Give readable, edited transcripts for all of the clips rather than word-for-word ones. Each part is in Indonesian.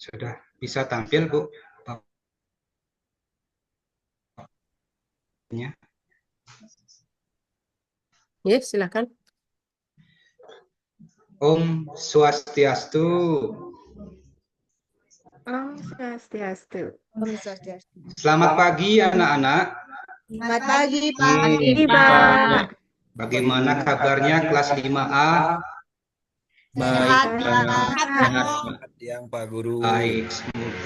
Sudah bisa tampil, Bu? Bapaknya. Ya, silakan. Om Swastiastu. Om Swastiastu. Om Swastiastu. Selamat pagi anak-anak. Selamat pagi, Pak. Pagi, Pagi, Pak. Bagaimana kabarnya kelas 5A? Sehat, Baik, Pak. Pak. Selamat siang Pak Guru. Baik,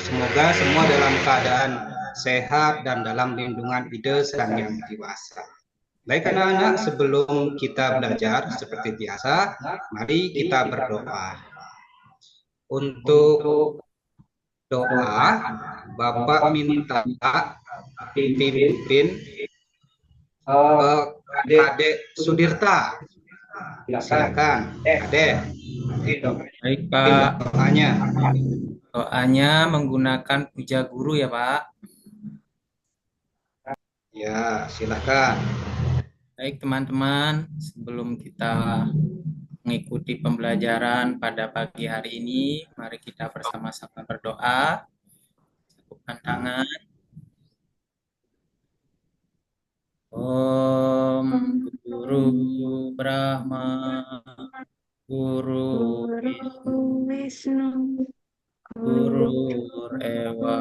semoga semua dalam keadaan sehat dan dalam lindungan ide Sang Yang Widi Wasa. Baik anak-anak, sebelum kita belajar seperti biasa, mari kita berdoa. Untuk doa, Bapak minta pimpin Adek Sudirta. Silakan, Adek. Baik, Pak. Doanya. Doanya menggunakan puja guru ya, Pak. Ya, silakan. Baik, teman-teman. Sebelum kita mengikuti pembelajaran pada pagi hari ini, mari kita bersama-sama berdoa. Cukupkan tangan. Om Guru Brahma, Guru Wisnu, Guru Ewa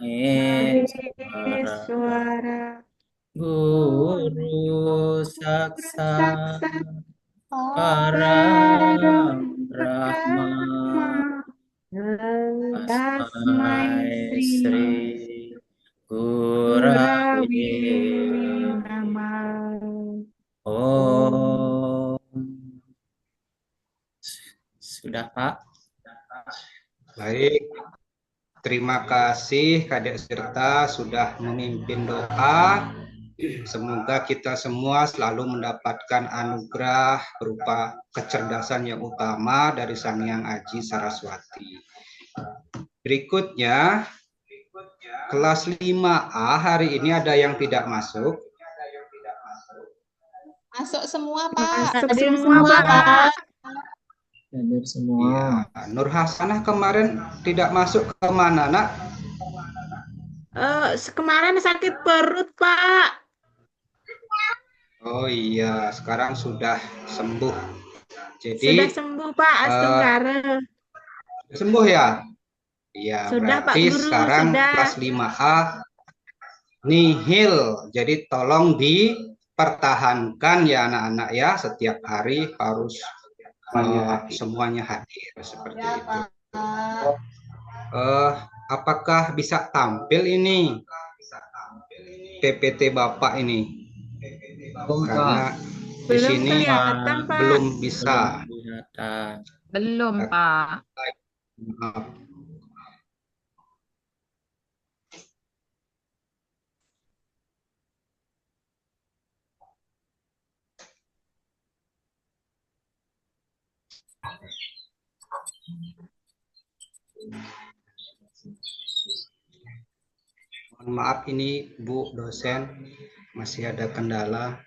Maheswara, Suara, Guru Saksa Param Brahma, Tasmai Asmai Sri Sri Gurave Namah. Om. Sudah, Pak? Baik. Terima kasih Kadek Sirta sudah memimpin doa. Semoga kita semua selalu mendapatkan anugerah berupa kecerdasan yang utama dari Sang Hyang Aji Saraswati. Berikutnya, kelas 5A hari ini ada yang tidak masuk. Masuk semua, Pak. Masuk semua, Pak. Hadir semua. Ya, Nur Hasanah kemarin tidak masuk ke mana, Nak? Kemarin sakit perut, Pak. Oh iya, sekarang sudah sembuh. Jadi Sudah sembuh, Pak. Astungkara. sembuh ya? Iya, Sudah, Pak berarti Guru, sekarang sudah. kelas 5A nihil. Jadi tolong dipertahankan ya anak-anak ya, setiap hari harus semuanya hadir seperti itu. Apakah bisa tampil ini PPT Bapak ini? Karena di Belum sini kelihatan, Pak. belum bisa. Belum, Pak. Maaf. Mohon maaf ini Bu dosen masih ada kendala.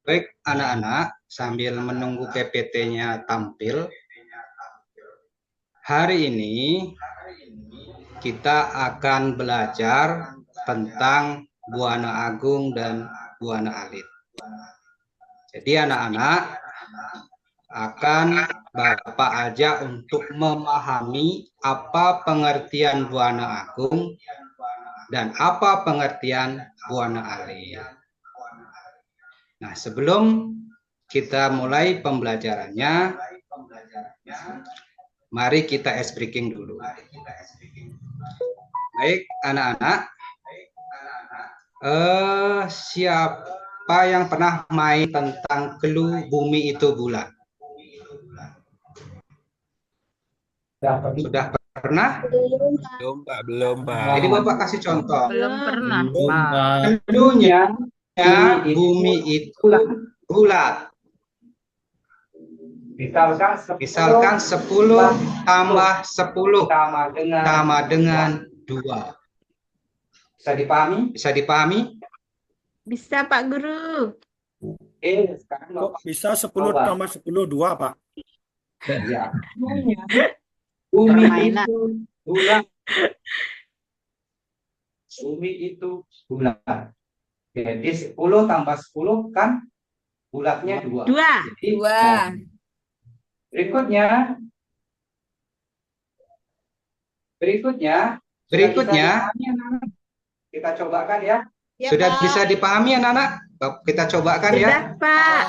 Baik anak-anak, sambil menunggu PPT-nya tampil, hari ini kita akan belajar tentang Buana Agung dan Buana Alit. Jadi anak-anak, akan Bapak ajak untuk memahami apa pengertian Buana Agung dan apa pengertian Buana Alit. Nah, sebelum kita mulai pembelajarannya, mari kita ice breaking dulu. Baik, anak-anak, siapa yang pernah main tentang clue bumi itu bulat? Sudah pernah? Belum, Pak. Jadi Bapak kasih contoh. Belum pernah, Belum, Pak. Pak. Clue-nya bumi itu bulat. Misalkan 10 tambah 10 sama dengan 2. Bisa dipahami? Bisa dipahami? Bisa Pak Guru. Kok bisa 10 tambah 10 2, Pak? Ya. Bumi Permainan. itu bulat. Bumi itu bulat. Jadi 10 tambah 10 kan bulatnya 2. 2. Jadi, Dua. Berikutnya kita cobakan ya. Ya, Sudah Pak. bisa dipahami anak-anak? Kita cobakan ya. Sudah Pak.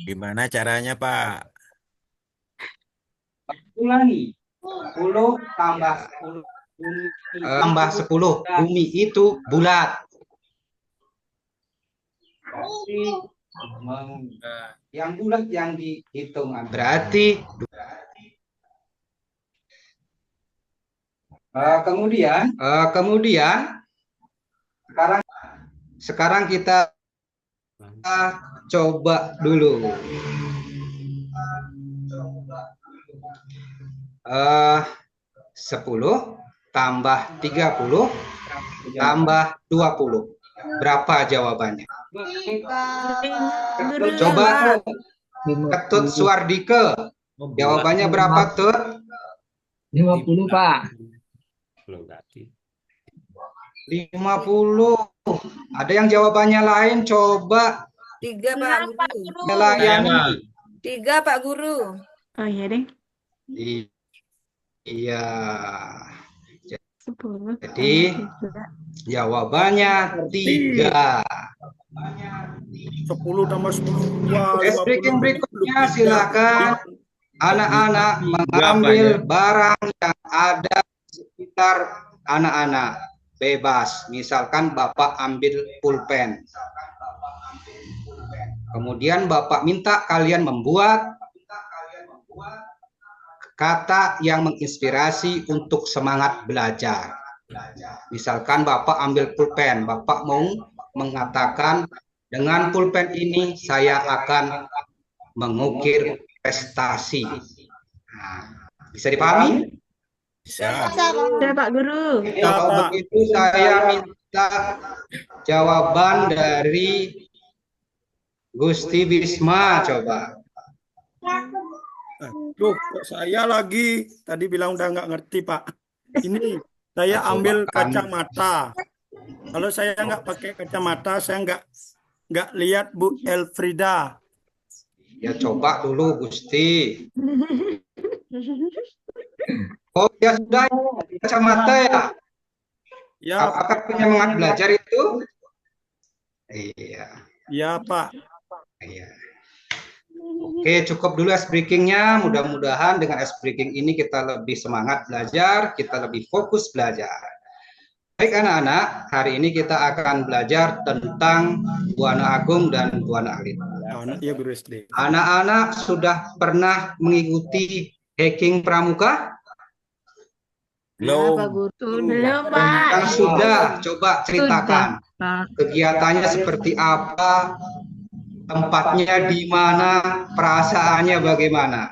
Gimana caranya, Pak? Ulangi. 10 tambah 10. Tambah 10. Bumi itu bulat. Yang bulat yang dihitung. Berarti kemudian sekarang kita coba dulu. 10 tambah 30 tambah 20. Berapa jawabannya? Coba Ketut Suardike. Jawabannya berapa, Tut? 50, Pak. 50. Ada yang jawabannya lain? Coba 3, Pak Guru. layani. 3, Pak Guru. Oh iya deh. Iya. 10. Jadi jawabannya 3. 10 tambah 10 2, Speaking 50. berikutnya silakan anak-anak mengambil barang yang ada di sekitar anak-anak. Bebas. Misalkan Bapak ambil pulpen. Kemudian Bapak minta kalian membuat kata yang menginspirasi untuk semangat belajar. Misalkan Bapak ambil pulpen, Bapak mau mengatakan dengan pulpen ini saya akan mengukir prestasi. Nah, bisa dipahami? Bisa. Sudah Pak Guru. Kalau begitu saya minta jawaban dari Gusti Bisma, coba. Duh, kok saya lagi tadi bilang udah nggak ngerti, Pak. Ini saya ambil kacamata. Kalau saya nggak pakai kacamata, saya nggak lihat Bu Elfrida. Ya coba dulu Gusti. Oh ya sudah kacamata ya. Ya, Apakah penyemangat belajar itu? Iya. ya Pak. Iya. Oke, cukup dulu ice breakingnya. Mudah-mudahan dengan ice breaking ini kita lebih semangat belajar, kita lebih fokus belajar. Baik anak-anak, hari ini kita akan belajar tentang Buana Agung dan Buana Alit. Ya, Guru SD. Anak-anak sudah pernah mengikuti hacking pramuka? Belum. Pak Guru. Belum Pak. Yang sudah, coba ceritakan. Pak. Kegiatannya seperti apa? Tempatnya di mana? Perasaannya bagaimana?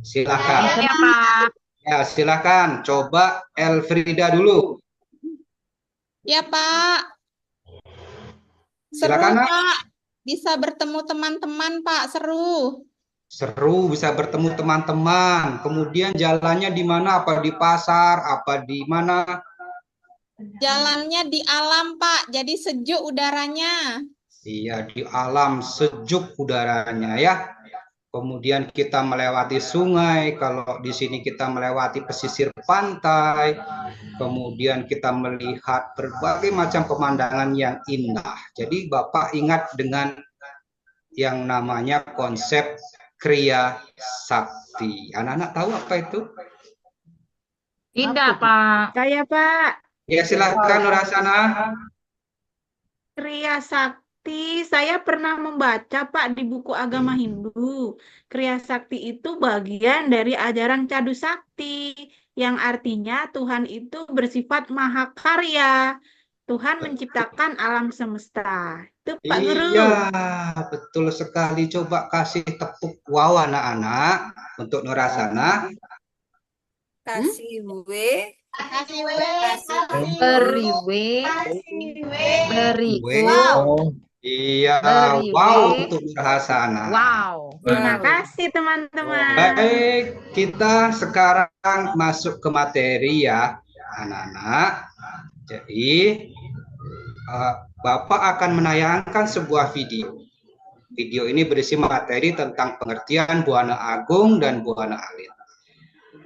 Silakan. Ya, Pak. Ya, silakan. Coba Elfrida dulu. Ya, Pak. Seru, Silakan, Nak. Pak. Bisa bertemu teman-teman, Pak. Seru. Seru, bisa bertemu teman-teman. Kemudian jalannya di mana? Apa di pasar? Apa di mana? Jalannya di alam, Pak. Jadi sejuk udaranya. Iya, di alam sejuk udaranya ya. Kemudian kita melewati sungai, kalau di sini kita melewati pesisir pantai, kemudian kita melihat berbagai macam pemandangan yang indah. Jadi Bapak ingat dengan yang namanya konsep kriya sakti. Anak-anak tahu apa itu? Tidak, Pak. Saya Pak, Ya silahkan Nurhasana. Kriya Sakti. Saya pernah membaca Pak di buku agama Hindu. Kriya Sakti itu bagian dari ajaran Cadu Sakti, yang artinya Tuhan itu bersifat mahakarya. Tuhan menciptakan alam semesta. Itu Pak Guru. Iya, betul sekali. Coba kasih tepuk wow anak-anak untuk Nurhasana. Kasih W. Beriwe, beriku, Wow. Iya, Beri wow W. untuk Nurhasana. wow. Terima kasih teman-teman. Baik, kita sekarang masuk ke materi ya, anak-anak. Jadi, Bapak akan menayangkan sebuah video. Video ini berisi materi tentang pengertian Buana Agung dan Buana Alit.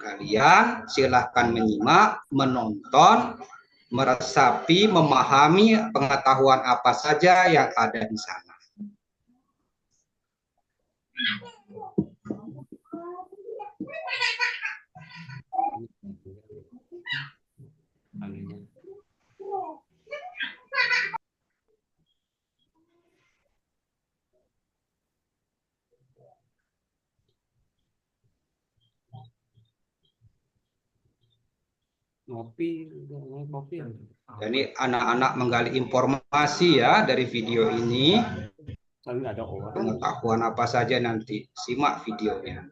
Kalian silahkan menyimak, menonton, meresapi, memahami pengetahuan apa saja yang ada di sana. Jadi anak-anak menggali informasi ya dari video ini. Pengetahuan apa saja nanti, simak videonya.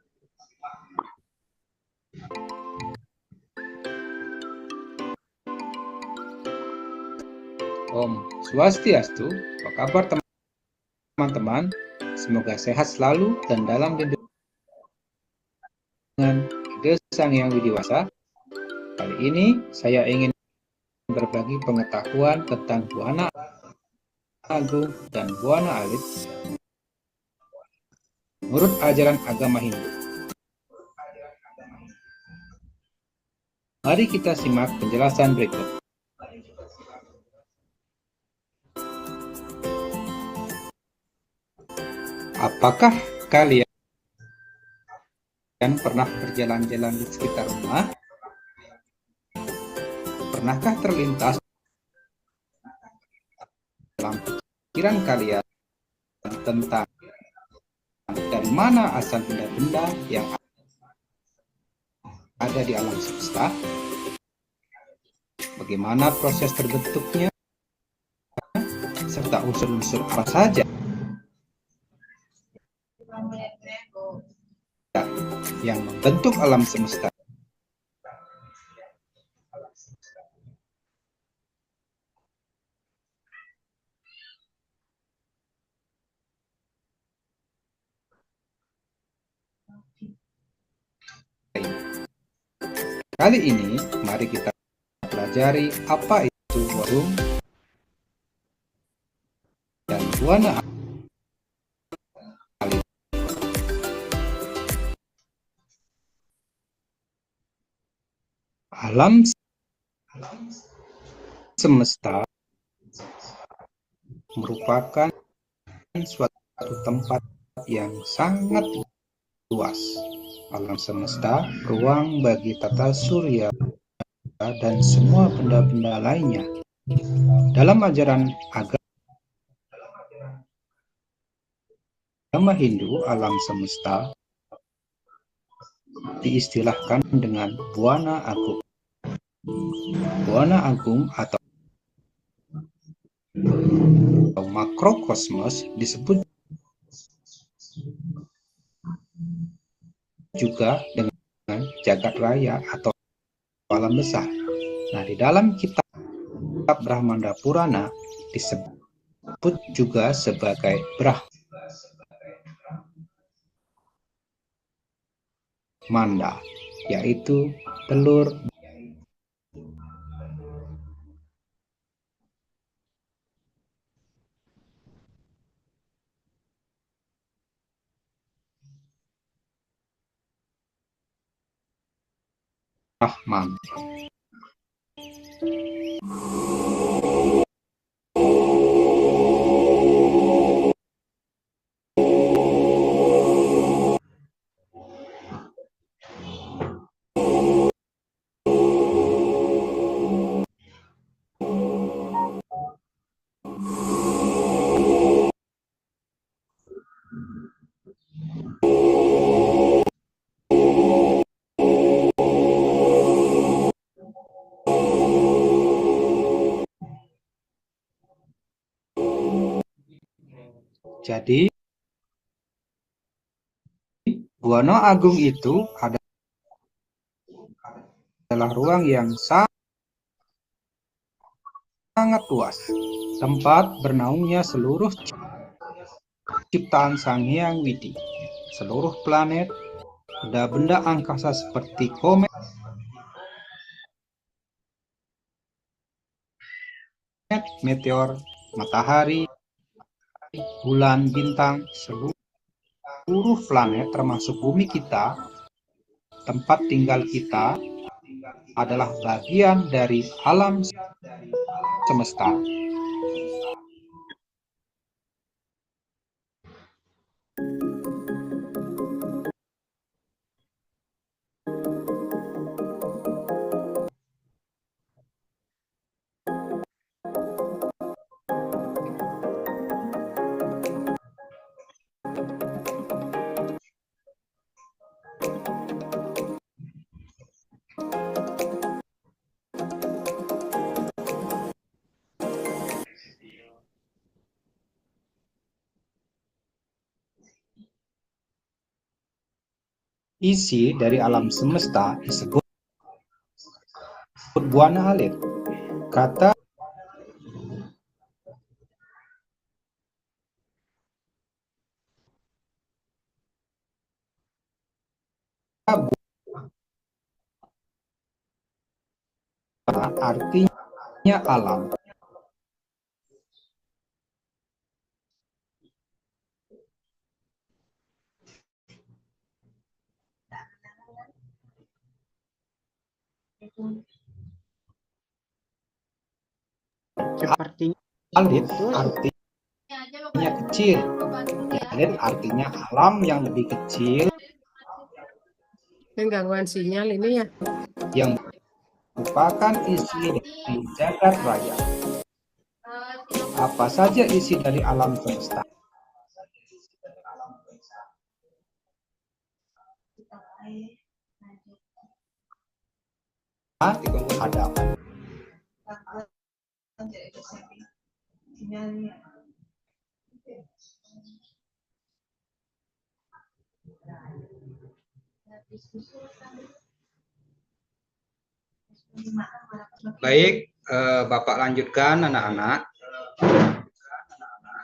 Om Swastiastu, apa kabar teman-teman? Semoga sehat selalu dan dalam lindungan Ide Sang Yang Widiwasa. Kali ini saya ingin berbagi pengetahuan tentang Buana Agung dan Buana Alit menurut ajaran agama Hindu. Mari kita simak penjelasan berikut. Apakah kalian pernah berjalan-jalan di sekitar rumah? Pernahkah terlintas dalam pikiran kalian tentang dari mana asal benda-benda yang ada di alam semesta? Bagaimana proses terbentuknya? Serta unsur-unsur apa saja yang membentuk alam semesta? Kali ini mari kita pelajari apa itu Agung dan Buana Alit. Alam semesta merupakan suatu tempat yang sangat luas. Alam semesta, ruang bagi tata surya dan semua benda-benda lainnya. Dalam ajaran agama Hindu, alam semesta diistilahkan dengan Buana Agung. Buana Agung atau makrokosmos disebut juga dengan jagat raya atau alam besar. Nah, di dalam kitab Brahmanda Purana disebut juga sebagai Brahmanda, yaitu telur Rahman. Jadi, Buana Agung itu adalah ruang yang sangat luas, tempat bernaungnya seluruh ciptaan Sang Hyang Widi, seluruh planet, benda-benda angkasa seperti komet, meteor, matahari, bulan, bintang, seluruh planet termasuk bumi kita, tempat tinggal kita, adalah bagian dari alam semesta. Isi dari alam semesta disebut Buana Alit. Kata Buana artinya alam. Sepertinya Alit artinya kecil. Alit artinya alam yang lebih kecil gangguan sinyal ini ya. yang merupakan isi dari jagat raya. Apa saja isi dari alam semesta? Ada Baik, Bapak lanjutkan anak-anak.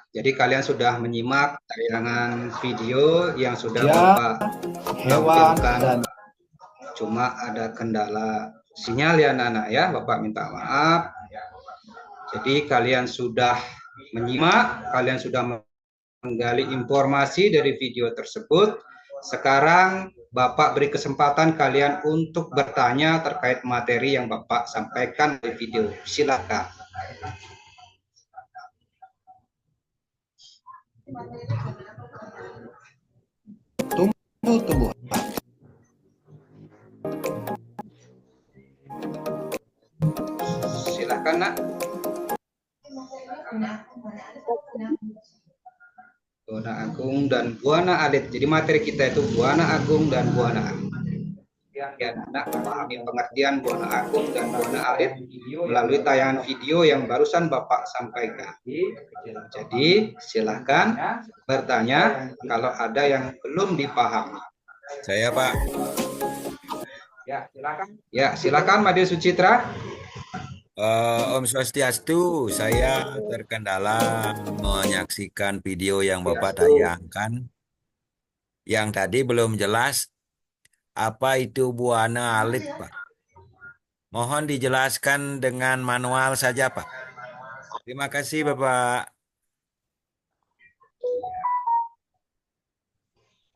Jadi kalian sudah menyimak tayangan video yang sudah Bapak hewan tampilkan. dan Cuma ada kendala sinyal ya anak-anak ya, Bapak minta maaf. Jadi kalian sudah menyimak, kalian sudah menggali informasi dari video tersebut. Sekarang Bapak beri kesempatan kalian untuk bertanya terkait materi yang Bapak sampaikan di video. Silakan. tumbuh-tumbuhan. Silakan, Nak. Buana Agung dan Buana Alit. Jadi materi kita itu Buana Agung dan Buana Alit. Ya, anak memahami pengertian Buana Agung dan Buana Alit melalui tayangan video yang barusan Bapak sampaikan. Jadi silakan bertanya kalau ada yang belum dipahami. Saya, Pak. Ya, silakan. Ya, silakan Made Sucitra. Om Swastiastu, saya terkendala menyaksikan video yang Bapak tayangkan. Yang tadi belum jelas apa itu Buana Alit, Pak. Mohon dijelaskan dengan manual saja, Pak. Terima kasih, Bapak.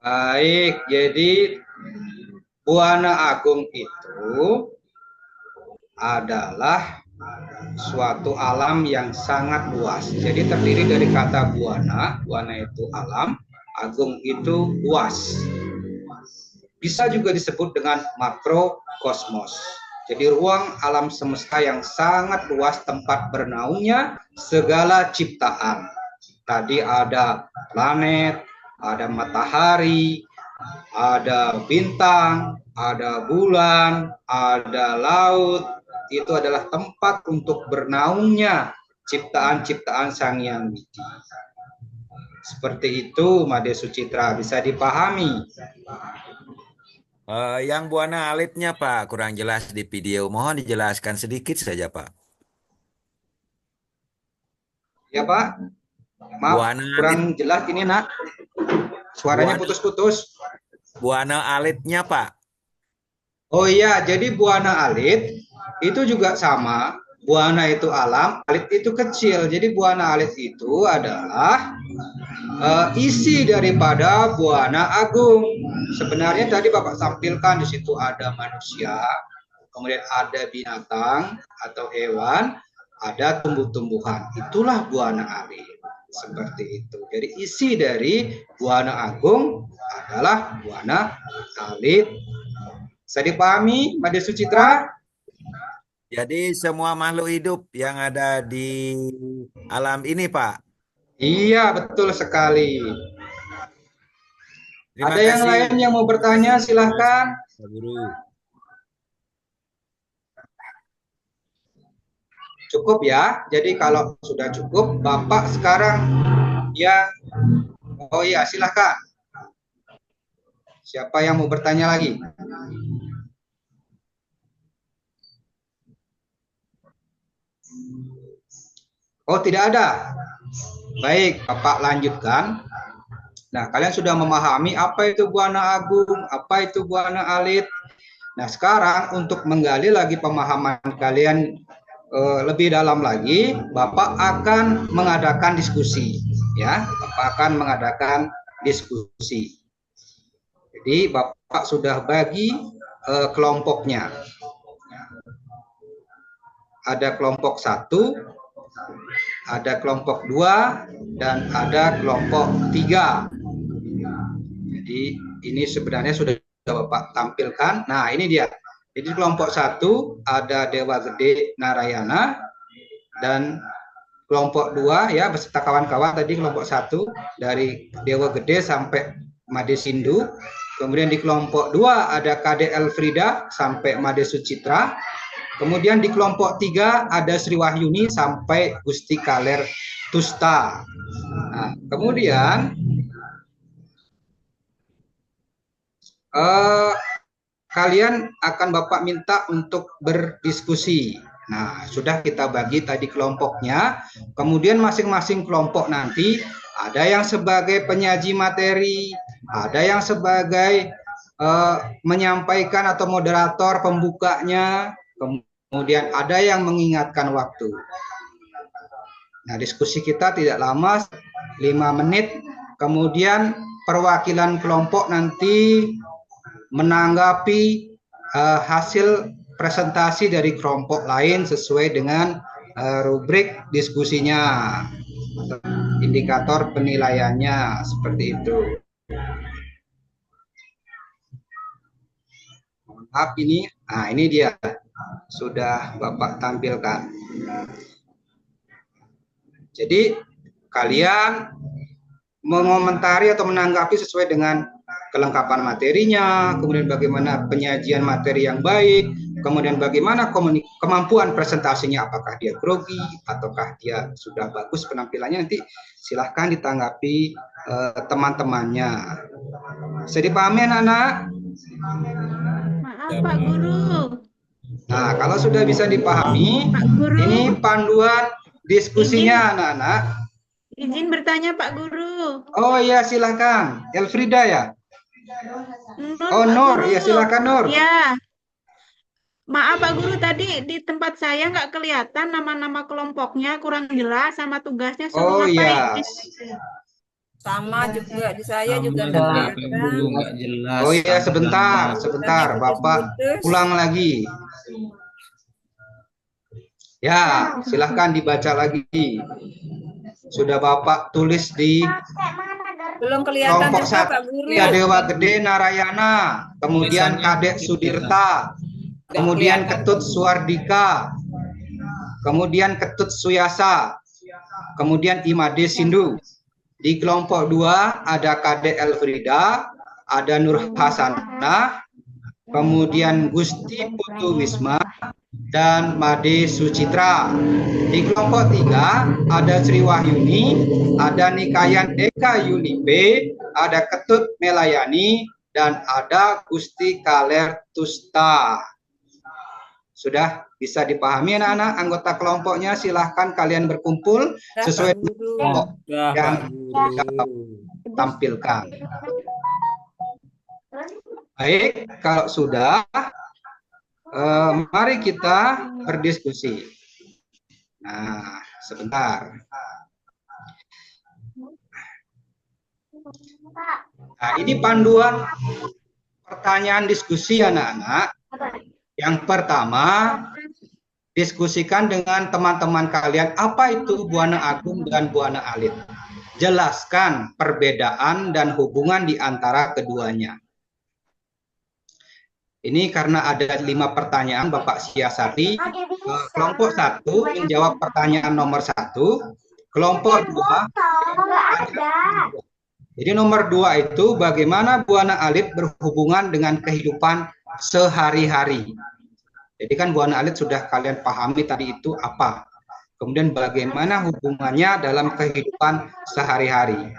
Baik, jadi Buana Agung itu adalah suatu alam yang sangat luas. Jadi terdiri dari kata buana. Buana itu alam, agung itu luas. Bisa juga disebut dengan makrokosmos. Jadi ruang alam semesta yang sangat luas, tempat bernaungnya segala ciptaan. Tadi ada planet, ada matahari, ada bintang, ada bulan, ada laut. Itu adalah tempat untuk bernaungnya ciptaan-ciptaan Sang Hyang Widi. Seperti itu, Made Sucitra, bisa dipahami. Yang buana alitnya Pak kurang jelas di video. Mohon dijelaskan sedikit saja Pak. Ya Pak, maaf Buana kurang jelas ini nak. Suaranya Buana- putus-putus. Buana alitnya Pak. Oh iya, jadi buana alit itu juga sama. Buana itu alam, alit itu kecil. Jadi buana alit itu adalah isi daripada buana agung. Sebenarnya tadi Bapak sampilkan di situ ada manusia, kemudian ada binatang atau hewan, ada tumbuh-tumbuhan. Itulah buana alit. Seperti itu. Jadi isi dari buana agung adalah buana alit. Bisa dipahami, Made Sucitra? Jadi semua makhluk hidup yang ada di alam ini Pak. Iya, betul sekali. Terima Ada yang kasih lain yang mau bertanya, silahkan. Pak Guru. Cukup ya. Jadi kalau sudah cukup, Bapak sekarang ya. Oh iya, silahkan. Siapa yang mau bertanya lagi? Oh, tidak ada. Baik, Bapak lanjutkan. Nah, kalian sudah memahami apa itu buana agung, apa itu buana alit. Nah, sekarang untuk menggali lagi pemahaman kalian lebih dalam lagi, Bapak akan mengadakan diskusi, ya. Bapak akan mengadakan diskusi. Jadi, Bapak sudah bagi kelompoknya. Ada kelompok 1, ada kelompok 2, dan ada kelompok 3. Jadi ini sebenarnya sudah Bapak tampilkan. Nah, ini dia. Jadi kelompok 1 ada Dewa Gede Narayana, dan kelompok 2 ya beserta kawan-kawan tadi kelompok 1 dari Dewa Gede sampai Made Sindu. Kemudian di kelompok 2 ada Kade Elfrida sampai Made Sucitra. Kemudian di kelompok 3 ada Sri Wahyuni sampai Gusti Kaler Tusta. Nah, kemudian kalian akan Bapak minta untuk berdiskusi. Nah, sudah kita bagi tadi kelompoknya. Kemudian masing-masing kelompok nanti ada yang sebagai penyaji materi, ada yang sebagai menyampaikan atau moderator pembukanya. Kemudian ada yang mengingatkan waktu. Nah, diskusi kita tidak lama, 5 menit. Kemudian perwakilan kelompok nanti menanggapi hasil presentasi dari kelompok lain sesuai dengan rubrik diskusinya, indikator penilaiannya, seperti itu. Maaf ini, nah ini dia. Sudah Bapak tampilkan. Jadi kalian mengomentari atau menanggapi sesuai dengan kelengkapan materinya, kemudian bagaimana penyajian materi yang baik, kemudian bagaimana kemampuan presentasinya, apakah dia grogi ataukah dia sudah bagus penampilannya, nanti silahkan ditanggapi teman-temannya. Bisa dipahami anak-anak? Maaf Pak Guru. Nah, kalau sudah bisa dipahami, Pak Guru. ini panduan diskusinya anak-anak. Izin bertanya Pak Guru. Oh iya, silakan. Elfrida ya? Oh, Pak Nur. Guru. Ya, silakan Nur. Ya. Maaf Pak Guru, tadi di tempat saya nggak kelihatan nama-nama kelompoknya, kurang jelas sama tugasnya Oh suruh iya. ngapain. Sama juga di saya juga Sama nggak juga Pak Guru, kelihatan. nggak jelas. Oh iya, sebentar, Sama. sebentar. Tadi Bapak putus-putus. ulang lagi. Ya, silahkan dibaca lagi. Sudah Bapak tulis di Belum kelihatan kelompok juga satu Pak Guru. ya Dewa Gede Narayana, kemudian Kadek Sudirta, kemudian Ketut Suardika, kemudian Ketut Suyasa, kemudian Imade Sindu. Di kelompok 2 ada Kadek Elfrida, ada Nur Hasanah, kemudian Gusti Putu Wisma, dan Made Sucitra. Di kelompok 3 ada Sri Wahyuni, ada Nikayan Eka Yunipe, ada Ketut Melayani, dan ada Gusti Kaler Tusta. Sudah bisa dipahami anak-anak anggota kelompoknya? Silahkan kalian berkumpul sesuai kelompok yang tampilkan. Baik, kalau sudah, mari kita berdiskusi. Nah, sebentar. Nah, ini panduan pertanyaan diskusi anak-anak. Yang pertama, diskusikan dengan teman-teman kalian apa itu Buana Agung dan Buana Alit. Jelaskan perbedaan dan hubungan di antara keduanya. Ini karena ada 5 pertanyaan Bapak siasati. Kelompok 1 menjawab pertanyaan nomor 1. Kelompok 2. Jadi nomor 2 itu bagaimana Buana Alit berhubungan dengan kehidupan sehari-hari. Jadi kan Buana Alit sudah kalian pahami tadi itu apa. Kemudian bagaimana hubungannya dalam kehidupan sehari-hari.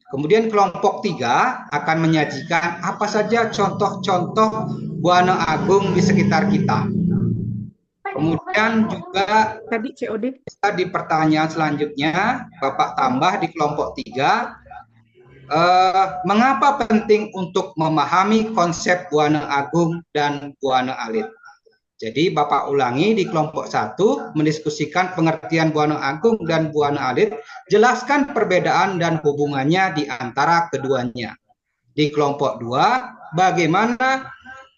Kemudian kelompok 3 akan menyajikan apa saja contoh-contoh Buana Agung di sekitar kita. Kemudian juga Tadi COD. di pertanyaan selanjutnya Bapak tambah di kelompok 3, mengapa penting untuk memahami konsep Buana Agung dan Buana Alit. Jadi Bapak ulangi di kelompok 1 mendiskusikan pengertian Buana Agung dan Buana Alit, jelaskan perbedaan dan hubungannya di antara keduanya. Di kelompok 2, bagaimana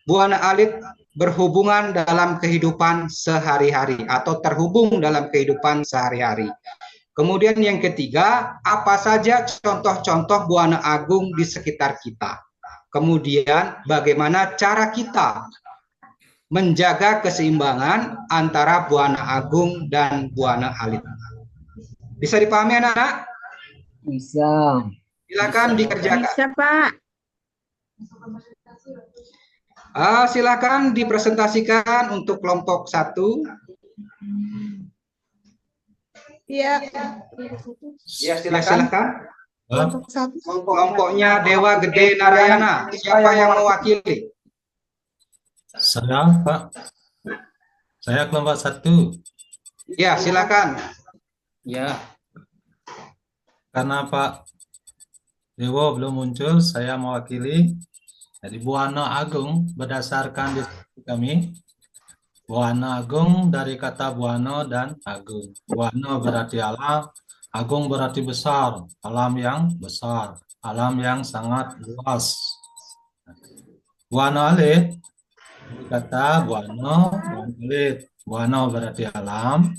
Buana Alit berhubungan dalam kehidupan sehari-hari atau terhubung dalam kehidupan sehari-hari. Kemudian yang ketiga, apa saja contoh-contoh Buana Agung di sekitar kita. Kemudian bagaimana cara kita menjaga keseimbangan antara Buana Agung dan Buana Alit. Bisa dipahami anak-anak? Bisa. Silakan dikerjakan. Bisa, Pak. Silakan dipresentasikan untuk kelompok 1. Iya. Ya, silakan. Kelompok 1. Kelompoknya Dewa Gede Narayana. Siapa yang mewakili? Saya, Pak. Saya kelompok 1. Ya, silakan. Ya. Karena Pak Dewo belum muncul, saya mewakili. Jadi Buana Agung berdasarkan diskusi kami. Buana Agung dari kata Buana dan Agung. Buana berarti alam, Agung berarti besar, alam yang besar, alam yang sangat luas. Buana Alit kata Buana Alit. Buana berarti alam,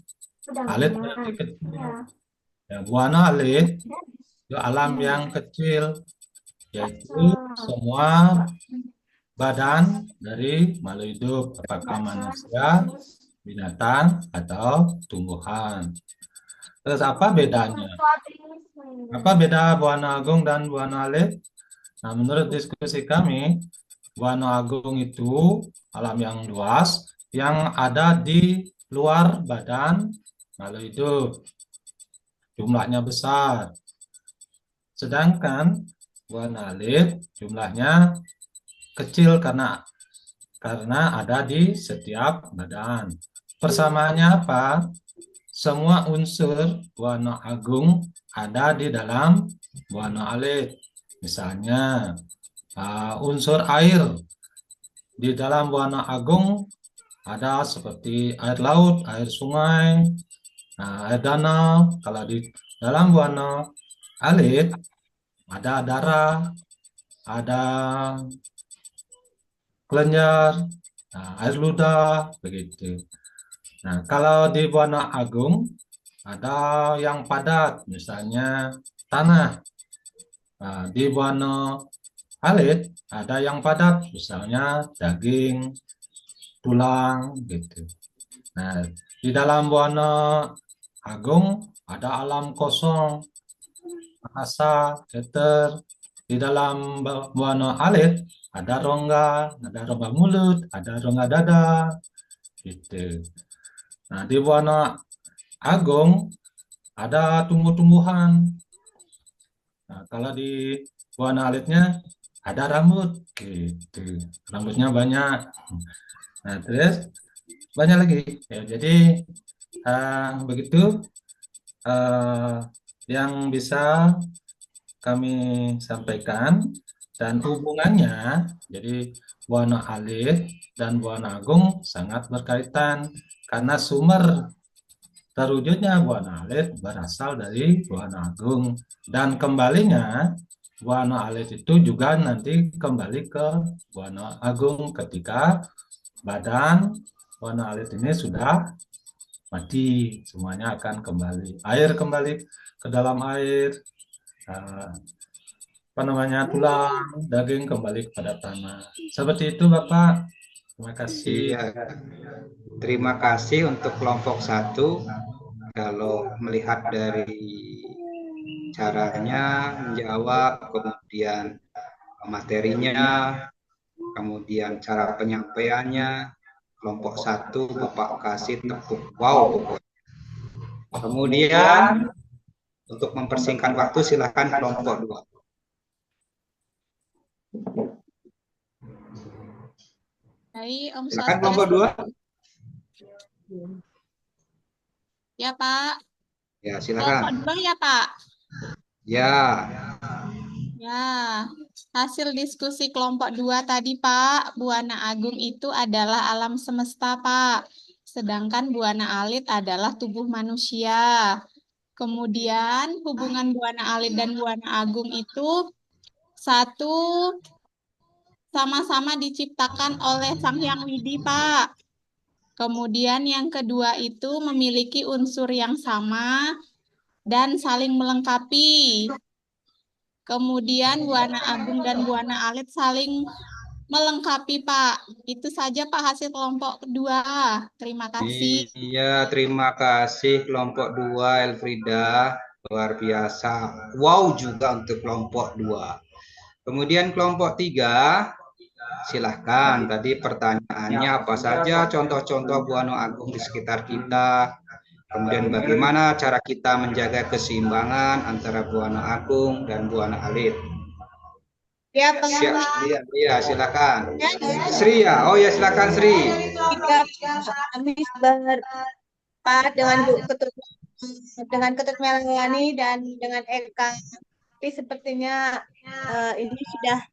Alit berarti kecil. Ya, Buana Alit itu alam yang kecil, yaitu semua badan dari makhluk hidup, apakah manusia, binatang, atau tumbuhan. Terus apa bedanya? Apa beda Buana Agung dan Buana Alit? Nah, menurut diskusi kami, Buana Agung itu alam yang luas yang ada di luar badan makhluk hidup. Jumlahnya besar. Sedangkan Buana Alit jumlahnya kecil karena ada di setiap badan. Persamaannya apa? Semua unsur Buana Agung ada di dalam Buana Alit. Misalnya unsur air di dalam Buana Agung ada seperti air laut, air sungai, air danau. Kalau di dalam Buana Alit ada darah, ada kelenjar, air ludah, begitu. Nah, kalau di Buana Agung ada yang padat, misalnya tanah. Nah, di Buana Alit ada yang padat, misalnya daging, tulang, gitu. Nah, di dalam Buana Agung ada alam kosong, asa, eter. Di dalam Buana Alit ada rongga mulut, ada rongga dada, gitu. Nah, di Buana Agung ada tumbuh-tumbuhan. Nah, kalau di Buana Alitnya ada rambut, gitu. Rambutnya banyak. Nah, terus banyak lagi. Ya, jadi begitu yang bisa kami sampaikan, dan hubungannya, jadi Buana Alit dan Buana Agung sangat berkaitan karena sumber terwujudnya Buana Alit berasal dari Buana Agung, dan kembalinya Buana Alit itu juga nanti kembali ke Buana Agung ketika badan Buana Alit ini sudah mati, semuanya akan kembali. Air kembali ke dalam air, tulang, daging kembali kepada tanah. Seperti itu, Bapak. Terima kasih. Iya, terima kasih untuk kelompok 1. Kalau melihat dari caranya menjawab, kemudian materinya, kemudian cara penyampaiannya, kelompok 1 Bapak kasih tepuk wow pokoknya. Kemudian untuk mempersingkat waktu silakan kelompok 2. Baik, Om Silakan kelompok 2. Ya, Pak. Ya, Kelompok silakan. 2 ya, Pak. Ya. Ya, hasil diskusi kelompok 2 tadi, Pak, Buana Agung itu adalah alam semesta, Pak. Sedangkan Buana Alit adalah tubuh manusia. Kemudian hubungan Buana Alit dan Buana Agung itu satu, sama-sama diciptakan oleh Sang Hyang Widi, Pak. Kemudian yang kedua itu memiliki unsur yang sama dan saling melengkapi. Kemudian Buana Agung dan Buana Alit saling melengkapi, Pak. Itu saja, Pak, hasil kelompok 2. Terima kasih. Iya, terima kasih kelompok 2 Elfrida. Luar biasa. Wow juga untuk kelompok 2. Kemudian kelompok 3, silahkan. Tadi pertanyaannya apa saja contoh-contoh Buana Agung di sekitar kita. Kemudian bagaimana cara kita menjaga keseimbangan antara Buana Agung dan Buana Alit. Ya, Iya, silakan. Sri ya. Oh ya, silakan Sri. Kami berempat dengan Ketut Melani dan dengan Eka. Tapi sepertinya ini sudah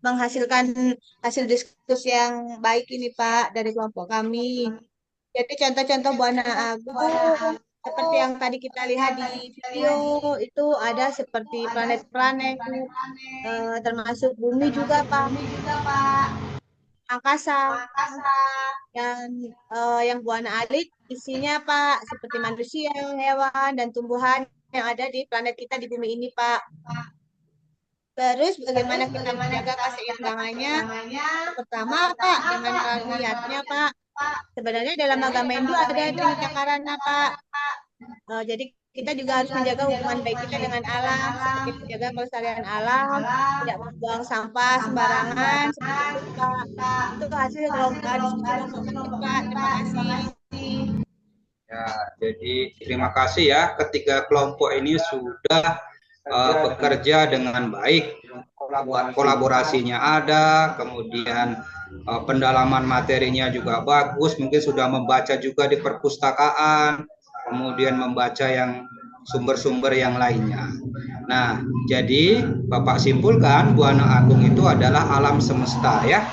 menghasilkan hasil diskusi yang baik ini, Pak, dari kelompok kami. Jadi contoh-contoh Buana Agung seperti yang tadi kita lihat di video itu ada seperti planet-planet, termasuk bumi juga, Pak. Angkasa. Dan yang Buana Alit isinya, Pak, seperti manusia, hewan, dan tumbuhan yang ada di planet kita di bumi ini, Pak. Terus bagaimana kita menjaga keseimbangannya? Pertama, Pak, dengan melihatnya, Pak. Sebenarnya dalam agama Hindu ada Tritakarana, Pak. Jadi kita juga harus menjaga hubungan baik kita dengan alam, seperti menjaga kelestarian alam, tidak membuang sampah sembarangan, seperti itu, Pak. Itu hasil kelompok diskusi kelompok kami, Pak. Terima kasih. Ya, jadi terima kasih ya. Ketiga kelompok ini sudah bekerja dengan baik. Kolaborasinya ada, kemudian pendalaman materinya juga bagus. Mungkin sudah membaca juga di perpustakaan, kemudian membaca yang sumber-sumber yang lainnya. Nah, jadi Bapak simpulkan Buana Agung itu adalah alam semesta ya.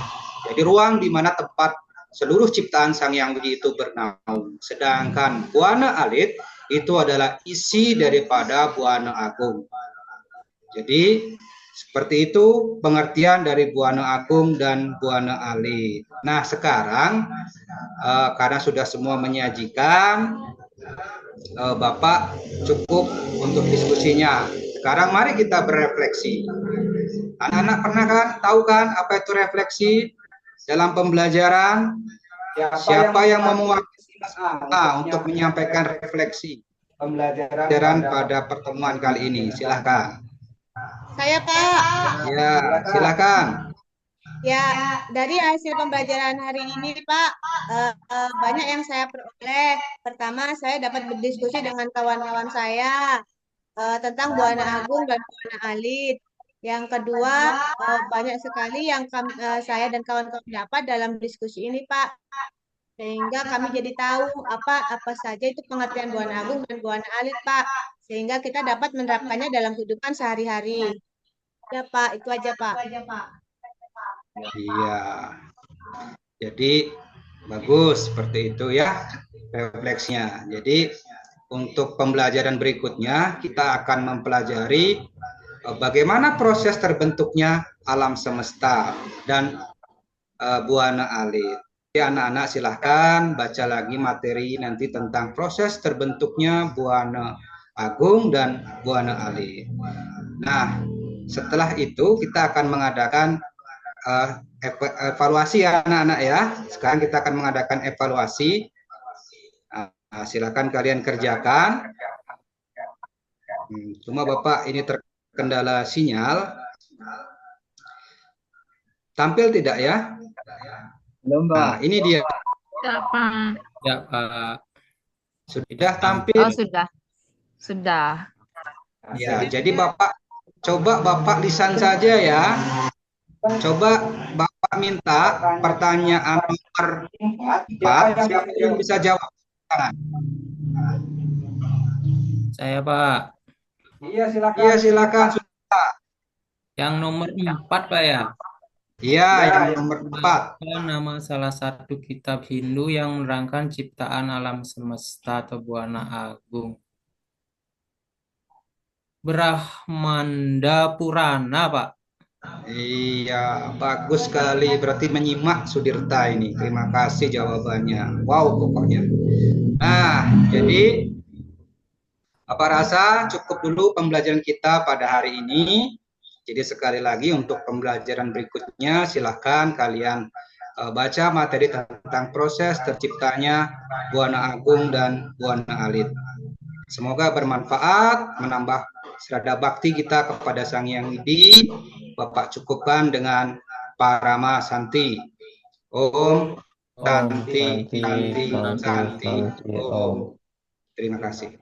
Jadi ruang di mana tempat seluruh ciptaan Sang Hyang Widi itu bernaung. Sedangkan Buana Alit itu adalah isi daripada Buana Agung. Jadi Seperti itu pengertian dari Buana Agung dan Buana Alit. Nah, sekarang karena sudah semua menyajikan, Bapak cukup untuk diskusinya. Sekarang mari kita berefleksi. Anak-anak pernah kan tahu kan apa itu refleksi dalam pembelajaran? Siapa yang mau mewakili untuk menyampaikan refleksi pembelajaran pada pertemuan kali ini? Silahkan. Saya, Pak. Ya, silakan. Ya, dari hasil pembelajaran hari ini, Pak, banyak yang saya peroleh. Pertama, saya dapat berdiskusi dengan kawan-kawan saya tentang Buana Agung dan Buana Alit. Yang kedua, banyak sekali yang saya dan kawan-kawan dapat dalam diskusi ini, Pak. Sehingga kami jadi tahu apa saja itu pengertian Buana Agung dan Buana Alit, Pak. Sehingga kita dapat menerapkannya dalam kehidupan sehari-hari. Ya, Pak, itu aja, Pak. Iya. Jadi bagus seperti itu ya refleksinya. Jadi untuk pembelajaran berikutnya kita akan mempelajari bagaimana proses terbentuknya alam semesta dan Buana Alit. Jadi anak-anak silahkan baca lagi materi nanti tentang proses terbentuknya Buana Agung dan Buana Alit. Nah, setelah itu kita akan mengadakan evaluasi anak-anak ya. Sekarang kita akan mengadakan evaluasi. Silakan kalian kerjakan. Cuma Bapak ini terkendala sinyal. Tampil tidak ya? Belum, Pak. Nah, ini dia. Ya, Pak. Ya, Pak. Sudah tampil. Oh, sudah. Sudah. Ya, jadi coba Bapak lisan saja ya. Coba Bapak minta pertanyaan nomor 4. Siapa yang bisa jawab? Saya, Pak. Iya, silakan. Iya, silakan. Yang nomor 4, Pak ya? Iya, yang nomor 4. Apa nama salah satu kitab Hindu yang menerangkan ciptaan alam semesta atau Buana Agung? Brahmanda Purana, Pak. Iya, bagus sekali. Berarti menyimak Sudirta ini. Terima kasih jawabannya. Wow, pokoknya. Nah, jadi apa rasa cukup dulu pembelajaran kita pada hari ini. Jadi sekali lagi untuk pembelajaran berikutnya silahkan kalian baca materi tentang proses terciptanya Buana Agung dan Buana Alit. Semoga bermanfaat, menambah serada bakti kita kepada Sang Hyang Widi. Bapak cukupkan dengan Parama Santi. Om Santi, Santi, Santi, Om. Terima kasih.